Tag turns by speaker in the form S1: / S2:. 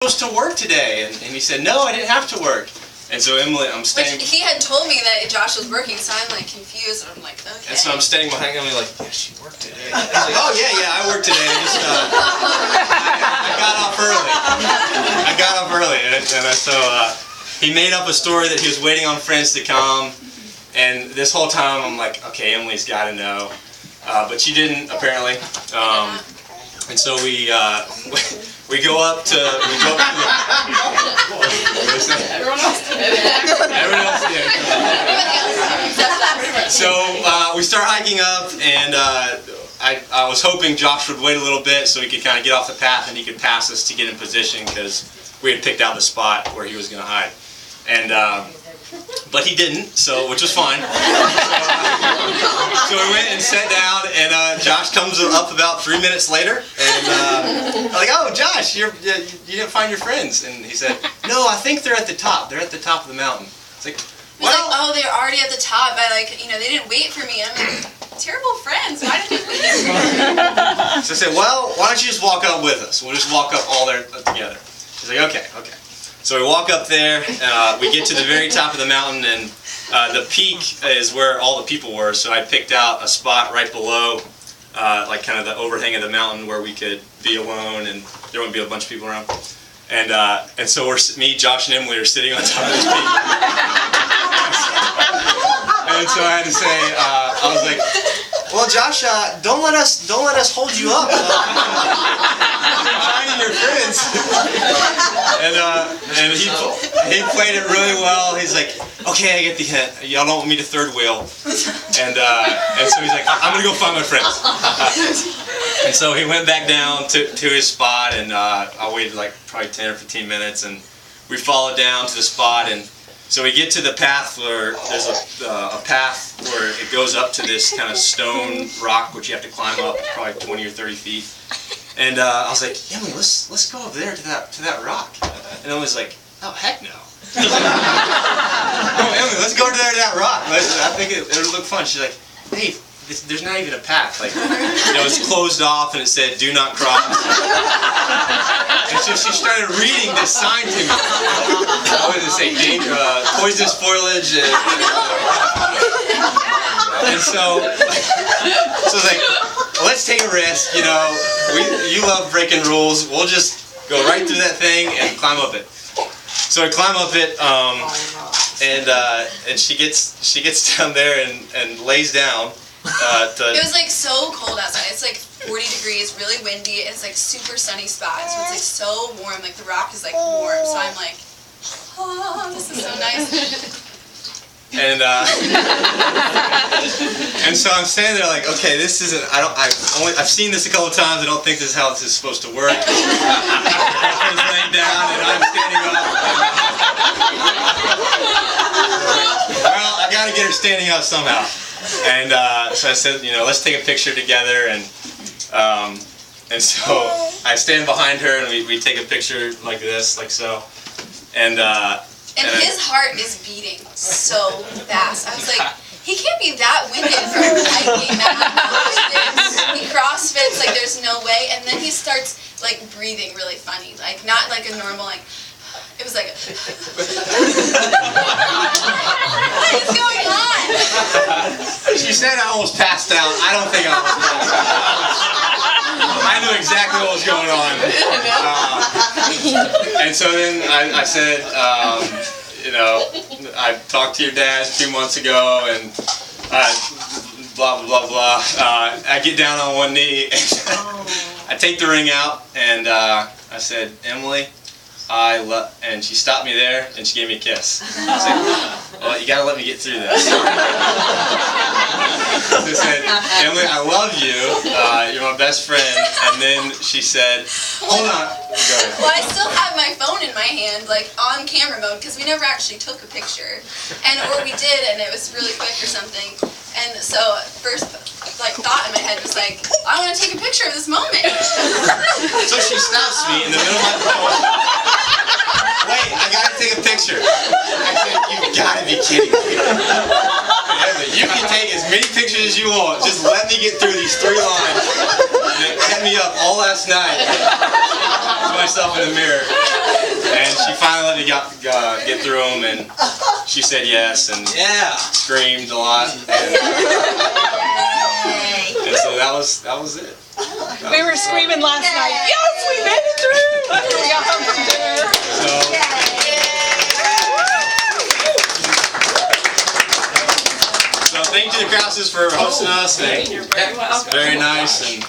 S1: supposed to work today, and he said, no, I didn't have to work. And so Emily, I'm standing.
S2: Which he had told me that Josh was working, so I'm like confused, and I'm like, okay.
S1: And so I'm standing behind Emily like, yeah, she worked today. He's like, oh yeah, I worked today. I got off early. And so he made up a story that he was waiting on friends to come, and this whole time I'm like, okay, Emily's got to know, but she didn't apparently. And so we go up to
S2: Everyone else did.
S1: Everyone else did. So we start hiking up, and I was hoping Josh would wait a little bit so he could kind of get off the path and he could pass us to get in position, because we had picked out the spot where he was going to hide. And but he didn't, which was fine. So we went and sat down, and Josh comes up about 3 minutes later, and I'm like, oh, Josh, you didn't find your friends. And he said, no, I think they're at the top. They're at the top of the mountain. It's like, well,
S2: like, oh, they're already at the top, but they didn't wait for me. I'm like, terrible friends. Why did they wait?
S1: So I said, well, why don't you just walk up with us? We'll just walk up all there together. He's like, okay. So we walk up there, we get to the very top of the mountain, and the peak is where all the people were, so I picked out a spot right below, like kind of the overhang of the mountain where we could be alone and there wouldn't be a bunch of people around. And so me, Josh, and Emily are sitting on top of this peak. And so I had to say, I was like, well, Josh, don't let us hold you up. Finding your friends. And he played it really well. He's like, okay, I get the hint. Y'all don't want me to third wheel. And so he's like, I'm gonna go find my friends. And so he went back down to his spot, and I waited like probably 10 or 15 minutes, and we followed down to the spot, and so we get to the path where there's a path where it goes up to this kind of stone rock, which you have to climb up probably 20 or 30 feet. And I was like, Emily, let's go over there to that rock. And Emily's like, oh, heck no. Oh, Emily, let's go over there to that rock. I think it'll look fun. She's like, hey, there's not even a path. Like, it's closed off, and it said, do not cross. And so she started reading this sign to me. What did it say? Poisonous foliage. And so I was like, well, let's take a risk. You love breaking rules. We'll just go right through that thing and climb up it. So I climb up it, and she gets down there and lays down.
S2: It was like so cold outside. It's like 40 degrees, really windy. It's like super sunny spot, so it's like so warm. Like the rock is like warm, so I'm like, oh, this is so nice.
S1: And so I'm standing there like, okay, this isn't. I've seen this a couple of times. I don't think this is how this is supposed to work. Everyone's laying down, and I'm standing up. Well, I got to get her standing up somehow. And so I said, let's take a picture together, and so I stand behind her, and we take a picture like this, like so, and
S2: his heart is beating so fast. I was like, he can't be that winded from hiking that. He crossfits, like there's no way, and then he starts like breathing really funny, like not like a normal like. It was like, what is going on?
S1: She said I almost passed out. I don't think I almost passed out. I knew exactly what was going on. And so then I said, I talked to your dad 2 months ago, and blah, blah, blah, blah. I get down on one knee, and I take the ring out, and I said, Emily, and she stopped me there, and she gave me a kiss. I was like, well, you gotta let me get through this. She said, Emily, I love you. You're my best friend. And then she said, hold on. Go ahead.
S2: Well, I still have my phone in my hand, like on camera mode, because we never actually took a picture, or we did, and it was really quick or something. And so first thought in my head was like, I want to take a picture of this moment.
S1: So she stops me in the middle of my phone. Wait, I gotta take a picture. I said, you gotta be kidding me. You can take as many pictures as you want. Just let me get through these 3 lines. And then hit me up up all last night to myself in the mirror, and she finally let me get through them, and she said yes, and screamed a lot, and so that was it.
S3: We were screaming last night. Yes, we made it through. After we got home from dinner.
S1: So thank you to the Krausses for hosting us. And
S3: You're very welcome.
S1: very nice, and